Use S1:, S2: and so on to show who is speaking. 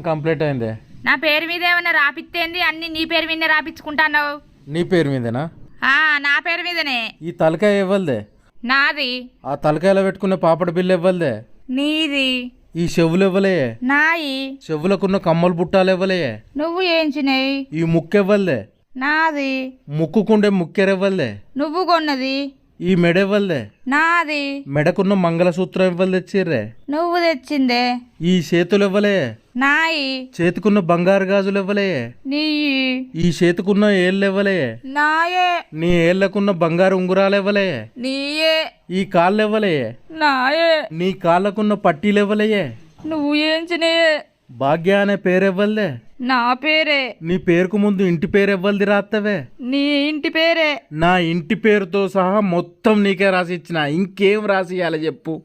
S1: Complete అయింది.
S2: నా పేరు మీద ఏమన్నా రాపిత్తేంది? అన్ని నీ పేరు మీదనే రాపించుకుంటాన్నావు.
S1: నీ పేరు మీదేనా?
S2: నా పేరు మీదనే.
S1: ఈ తలకాయ ఇవ్వలదే?
S2: నాది.
S1: ఆ తలకాయలో పెట్టుకున్న పాపడ బిల్లు ఇవ్వలదే?
S2: నీది.
S1: ఈ చెవులు ఇవ్వలే?
S2: నాయి.
S1: చెవులకున్న కమ్మలు బుట్టాలు ఇవ్వలే?
S2: నువ్వు ఏంచినాయి.
S1: ఈ ముక్కు ఇవ్వలదే?
S2: నాది.
S1: ముక్కుకుండే ముక్కెరివ్వలే?
S2: నువ్వు కొన్నది.
S1: ఈ మెడ ఇవ్వలే?
S2: నాది.
S1: మెడకున్న మంగళసూత్రం ఇవ్వలు తెచ్చిర్రే?
S2: నువ్వు తెచ్చిందే.
S1: ఈ చేతులు ఇవ్వలే?
S2: నాయి.
S1: చేతికున్న బంగారు గాజులు ఇవ్వలే?
S2: నీ.
S1: ఈ చేతికున్న ఏళ్ళు ఇవ్వలే?
S2: నాయే.
S1: నీ ఏళ్లకున్న బంగారు ఉంగురాలు ఇవ్వలే?
S2: నీయే.
S1: ఈ కాళ్ళు ఇవ్వలే?
S2: నాయే.
S1: నీ కాళ్ళకున్న పట్టీలు ఇవ్వలే?
S2: నువ్వు ఏంచినాయే.
S1: భాగ్య అనే పేరు ఇవ్వలే?
S2: నా పేరే.
S1: నీ పేరుకు ముందు ఇంటి పేరు ఇవ్వలది రాత్తవే?
S2: నీ ఇంటి పేరే.
S1: నా ఇంటి పేరుతో సహా మొత్తం నీకే రాసి ఇచ్చిన. ఇంకేం రాసి ఇవ్వాలి చెప్పు?